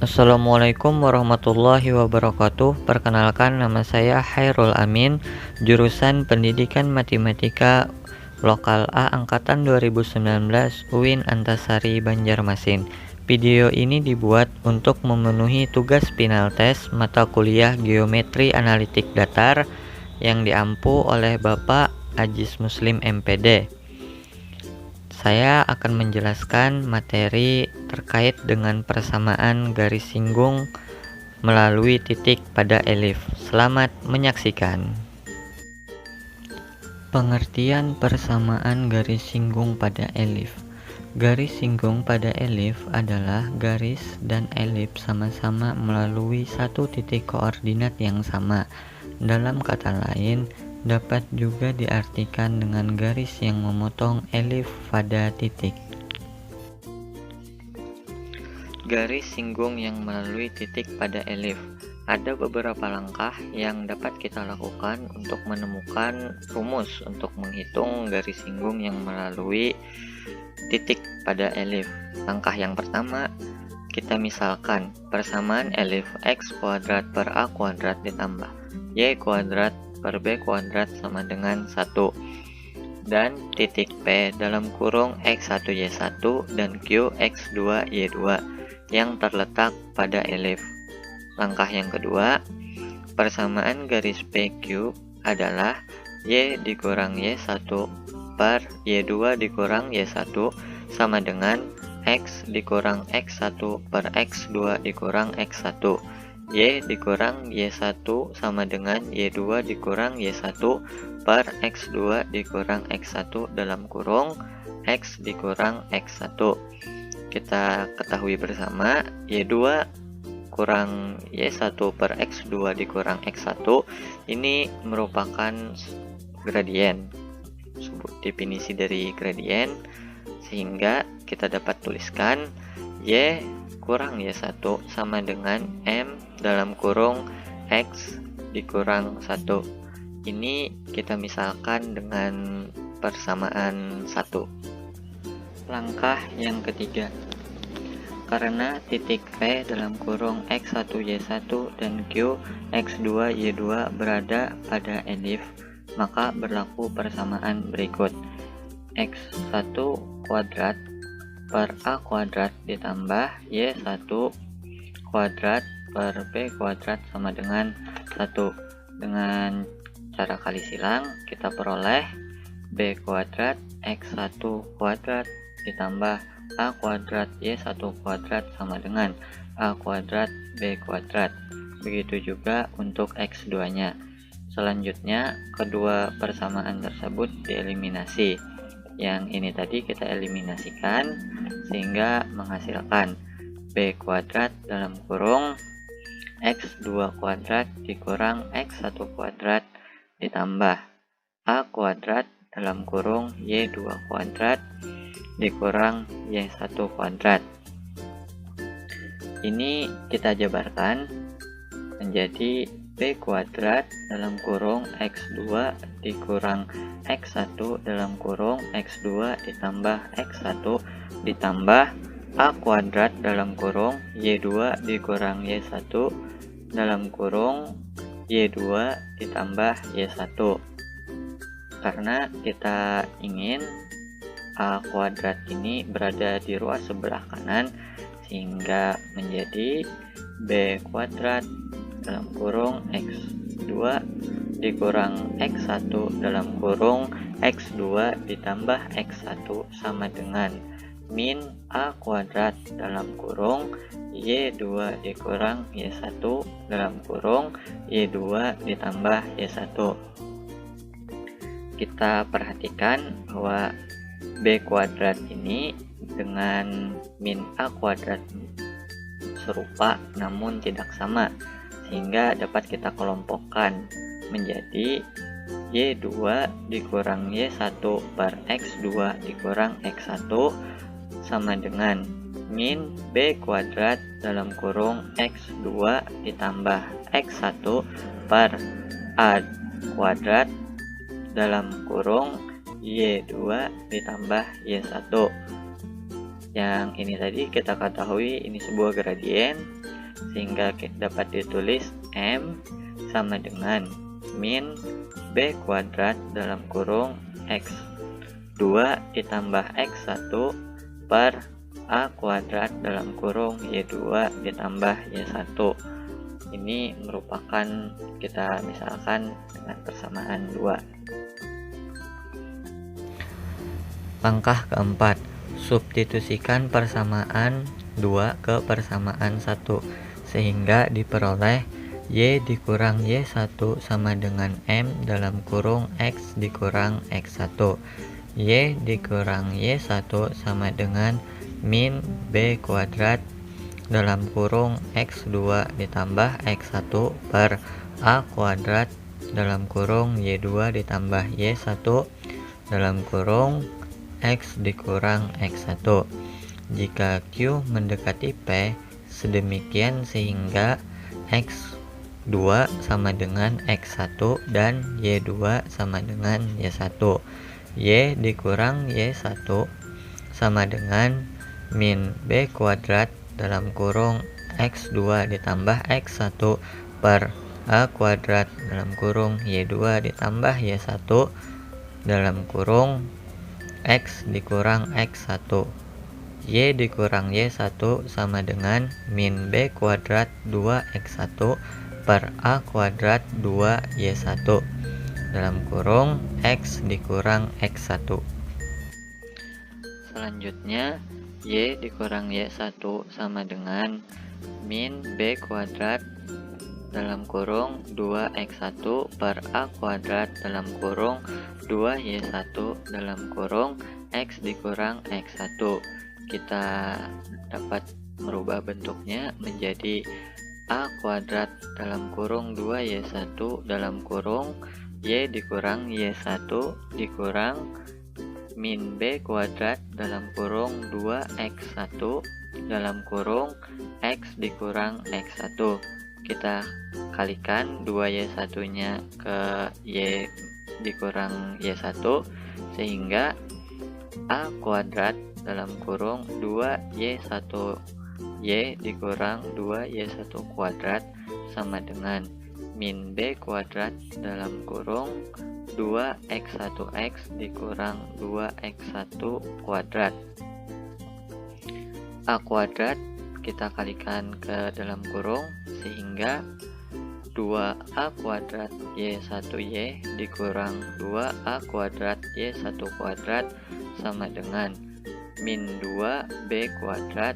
Assalamualaikum warahmatullahi wabarakatuh. Perkenalkan, nama saya Hairul Amin, jurusan Pendidikan Matematika Lokal A Angkatan 2019 UIN Antasari Banjarmasin. Video ini dibuat untuk memenuhi tugas final tes mata kuliah Geometri Analitik Datar yang diampu oleh Bapak Ajis Muslim MPD. Saya akan menjelaskan materi terkait dengan persamaan garis singgung melalui titik pada elif. Selamat menyaksikan. Pengertian persamaan garis singgung pada elif. Garis singgung pada elif adalah garis dan elif sama-sama melalui satu titik koordinat yang sama. Dalam kata lain, dapat juga diartikan dengan garis yang memotong elif pada titik. Garis singgung yang melalui titik pada elif. Ada beberapa langkah yang dapat kita lakukan untuk menemukan rumus untuk menghitung garis singgung yang melalui titik pada elif. Langkah yang pertama, kita misalkan persamaan elif x kuadrat per a kuadrat ditambah y kuadrat per b kuadrat sama dengan 1, dan titik P dalam kurung x1 y1 dan q x2 y2 yang terletak pada elif. Langkah yang kedua, persamaan garis PQ adalah y dikurang y1 per y2 dikurang y1 sama dengan x dikurang x1 per x2 dikurang x1. Y dikurang Y1 sama dengan Y2 dikurang Y1 per X2 dikurang X1 dalam kurung X dikurang X1. Kita ketahui bersama Y2 kurang Y1 per X2 dikurang X1 ini merupakan gradien, definisi dari gradien, sehingga kita dapat tuliskan Y kurang Y1 sama dengan M dalam kurung X dikurang 1. Ini kita misalkan dengan persamaan 1. Langkah yang ketiga, karena titik P dalam kurung X1 Y1 dan Q X2 Y2 berada pada elif, maka berlaku persamaan berikut. X1 kuadrat per A kuadrat ditambah Y1 kuadrat per B kuadrat sama dengan 1. Dengan cara kali silang kita peroleh B kuadrat X1 kuadrat ditambah A kuadrat Y1 kuadrat sama dengan A kuadrat B kuadrat. Begitu juga untuk X2 nya. Selanjutnya kedua persamaan tersebut dieliminasi. Yang ini tadi kita eliminasikan sehingga menghasilkan B kuadrat dalam kurung X2 kuadrat dikurang X1 kuadrat ditambah A kuadrat dalam kurung Y2 kuadrat dikurang Y1 kuadrat. Ini kita jabarkan menjadi B kuadrat dalam kurung X2 dikurang X1 dalam kurung X2 ditambah X1 ditambah A kuadrat dalam kurung Y2 dikurang Y1 dalam kurung Y2 ditambah Y1. Karena kita ingin A kuadrat ini berada di ruas sebelah kanan, sehingga menjadi B kuadrat dalam kurung X2 dikurang X1 dalam kurung X2 ditambah X1 sama dengan min A kuadrat dalam kurung Y2 dikurang Y1 dalam kurung Y2 ditambah Y1. Kita perhatikan bahwa B kuadrat ini dengan min A kuadrat serupa namun tidak sama, sehingga dapat kita kelompokkan menjadi Y2 dikurang Y1 per X2 dikurang X1 sama dengan min B kuadrat dalam kurung X2 ditambah X1 per A kuadrat dalam kurung Y2 ditambah Y1. Yang ini tadi kita ketahui ini sebuah gradien, sehingga dapat ditulis M sama dengan min B kuadrat dalam kurung X2 ditambah X1 per A kuadrat dalam kurung Y2 ditambah Y1. Ini merupakan, kita misalkan dengan persamaan 2. Langkah keempat, substitusikan persamaan 2 ke persamaan 1 sehingga diperoleh Y dikurang Y1 sama dengan M dalam kurung X dikurang X1. Y dikurang Y1 sama dengan min B kuadrat dalam kurung X2 ditambah X1 per A kuadrat dalam kurung Y2 ditambah Y1 dalam kurung X dikurang X1. Jika Q mendekati P sedemikian sehingga X2 sama dengan X1 dan Y2 sama dengan Y1. Y dikurang Y1 sama dengan min B kuadrat dalam kurung X2 ditambah X1 per A kuadrat dalam kurung Y2 ditambah Y1 dalam kurung X dikurang X1. Y dikurang Y1 sama dengan min B kuadrat 2X1 per A kuadrat 2Y1 dalam kurung X dikurang X1. Selanjutnya Y dikurang Y1 sama dengan min B kuadrat dalam kurung 2X1 per A kuadrat dalam kurung 2Y1 dalam kurung X dikurang X1. Kita dapat merubah bentuknya menjadi A kuadrat dalam kurung 2Y1 dalam kurung Y dikurang Y1 dikurang min B kuadrat dalam kurung 2X1 dalam kurung X dikurang X1. Kita kalikan 2Y1 nya ke Y dikurang Y1 sehingga A kuadrat dalam kurung 2Y1 Y dikurang 2Y1 kuadrat sama dengan min B kuadrat dalam kurung 2X1X dikurang 2X1 kuadrat. A kuadrat kita kalikan ke dalam kurung sehingga 2A kuadrat Y1Y dikurang 2A kuadrat Y1 kuadrat sama dengan min 2B kuadrat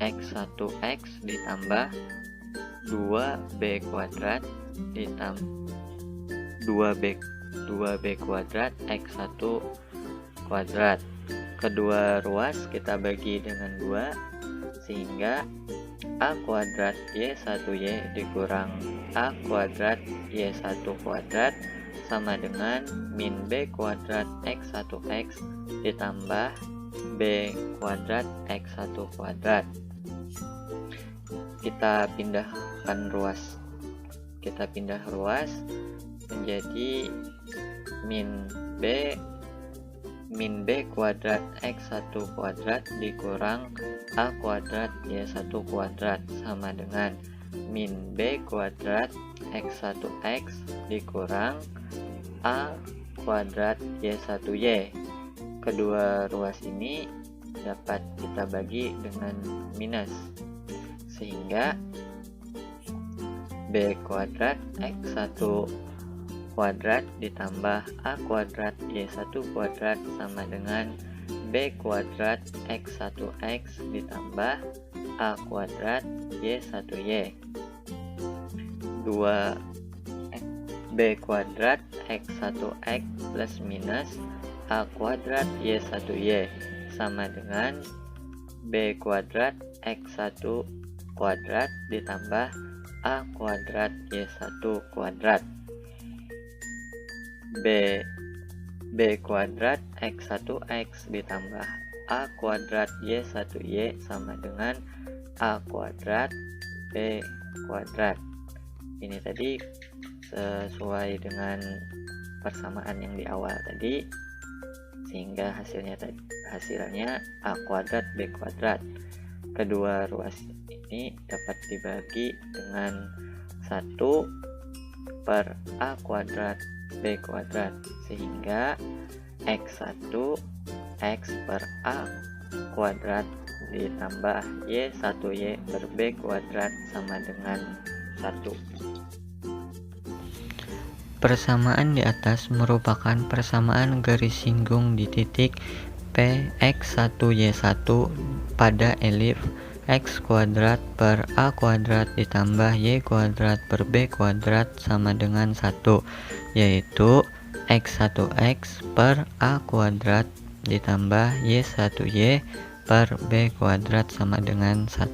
X1X ditambah 2B kuadrat ditambah 2B kuadrat X1 kuadrat. Kedua ruas kita bagi dengan 2 sehingga A kuadrat Y1Y dikurang A kuadrat Y1 kuadrat sama dengan min B kuadrat X1X ditambah B kuadrat X1 kuadrat. Kita pindahkan ruas. Kita pindah ruas menjadi min B kuadrat X1 kuadrat dikurang A kuadrat Y1 kuadrat sama dengan min B kuadrat X1X dikurang A kuadrat Y1Y. Kedua ruas ini dapat kita bagi dengan minus sehingga B kuadrat X1 kuadrat ditambah A kuadrat Y1 kuadrat sama dengan B kuadrat X1X ditambah A kuadrat Y1Y. 2B kuadrat X1X plus minus A kuadrat Y1Y sama dengan B kuadrat X1 kuadrat ditambah A kuadrat Y1 kuadrat. B kuadrat X1X ditambah A kuadrat Y1Y sama dengan A kuadrat B kuadrat. Ini tadi sesuai dengan persamaan yang di awal tadi, sehingga hasilnya A kuadrat B kuadrat. Kedua ruas ini dapat dibagi dengan 1 per A kuadrat B kuadrat, sehingga X1 X per A kuadrat ditambah Y1Y per B kuadrat sama dengan 1. Persamaan di atas merupakan persamaan garis singgung di titik P X1Y1 pada elif X kuadrat per A kuadrat ditambah Y kuadrat per B kuadrat sama dengan 1, yaitu X1X per A kuadrat ditambah Y1Y per B kuadrat sama dengan 1.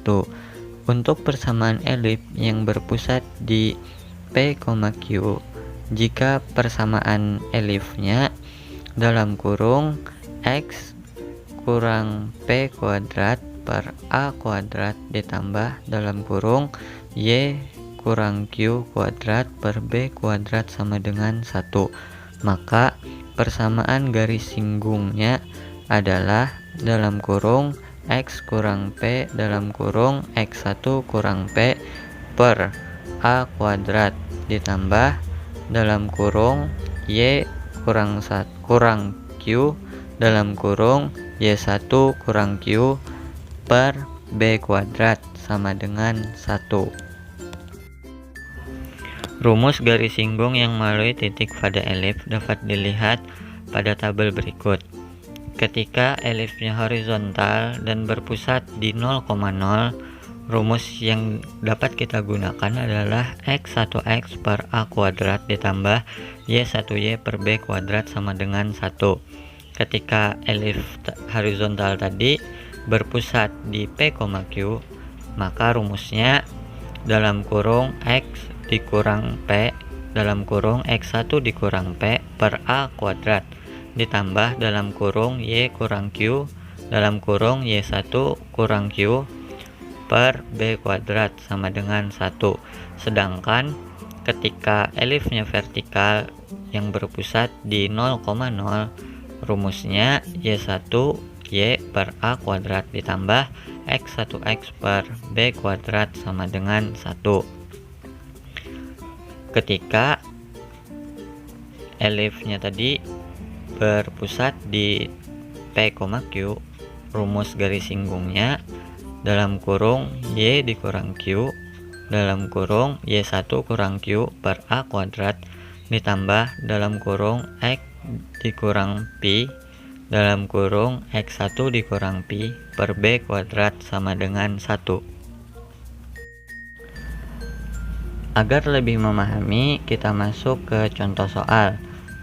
Untuk persamaan elif yang berpusat di P, Q, jika persamaan elifnya dalam kurung X kurang P kuadrat per A kuadrat ditambah dalam kurung Y kurang Q kuadrat per B kuadrat sama dengan 1, maka persamaan garis singgungnya adalah dalam kurung X kurang P dalam kurung X1 kurang P per A kuadrat ditambah dalam kurung Y kurang Q dalam kurung Y1 kurang Q per B kuadrat sama dengan 1. Rumus garis singgung yang melalui titik pada elif dapat dilihat pada tabel berikut. Ketika elifnya horizontal dan berpusat di 0,0, rumus yang dapat kita gunakan adalah X1X per A kuadrat ditambah Y1Y per B kuadrat sama dengan 1. Ketika elif horizontal tadi berpusat di P, Q, maka rumusnya dalam kurung X dikurang P dalam kurung X1 dikurang P per A kuadrat ditambah dalam kurung Y kurang Q dalam kurung Y1 kurang Q per B kuadrat sama dengan 1. Sedangkan ketika elifnya vertikal yang berpusat di 0,0, rumusnya Y1 Y per A kuadrat ditambah X1X per B kuadrat sama dengan 1. Ketika elifnya tadi berpusat di P, Q, rumus garis singgungnya dalam kurung Y dikurang Q dalam kurung Y1 kurang Q per A kuadrat ditambah dalam kurung X dikurang Pi dalam kurung X1 dikurang Pi per B kuadrat sama dengan 1. Agar lebih memahami, kita masuk ke contoh soal.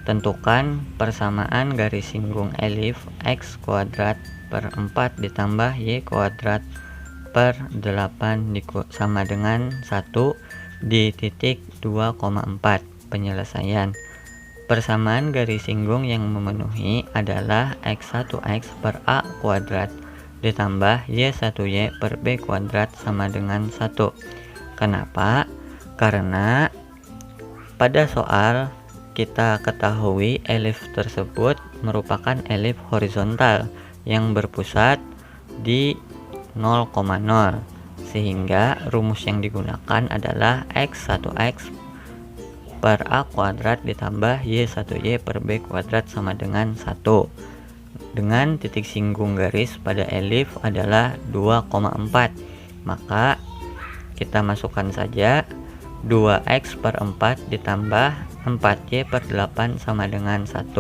Tentukan persamaan garis singgung elif X kuadrat per 4 ditambah Y kuadrat per 8 sama dengan 1 di titik 2,4. Penyelesaian. Persamaan garis singgung yang memenuhi adalah X1X per A kuadrat ditambah Y1Y per B kuadrat sama dengan 1. Kenapa? Karena pada soal kita ketahui elif tersebut merupakan elif horizontal yang berpusat di 0,0, sehingga rumus yang digunakan adalah X1X per A kuadrat ditambah Y1Y per B kuadrat sama dengan 1, dengan titik singgung garis pada elif adalah 2,4. Maka kita masukkan saja 2X per 4 ditambah 4Y per 8 sama dengan 1,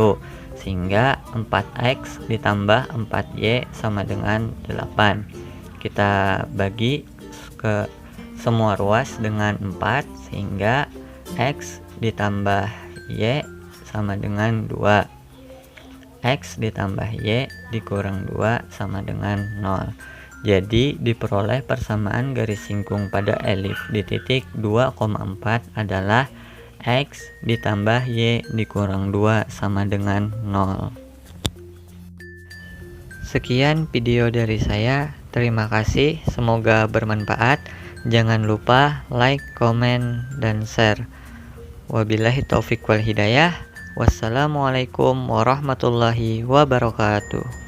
sehingga 4X ditambah 4Y sama dengan 8. Kita bagi ke semua ruas dengan 4, sehingga X ditambah Y sama dengan 2. X ditambah Y dikurang 2 sama dengan 0. Jadi diperoleh persamaan garis singgung pada elif di titik 2,4 adalah X ditambah Y dikurang 2 sama dengan 0. Sekian video dari saya. Terima kasih, semoga bermanfaat. Jangan lupa like, komen, dan share. Wabillahi taufik wal hidayah. Wassalamualaikum warahmatullahi wabarakatuh.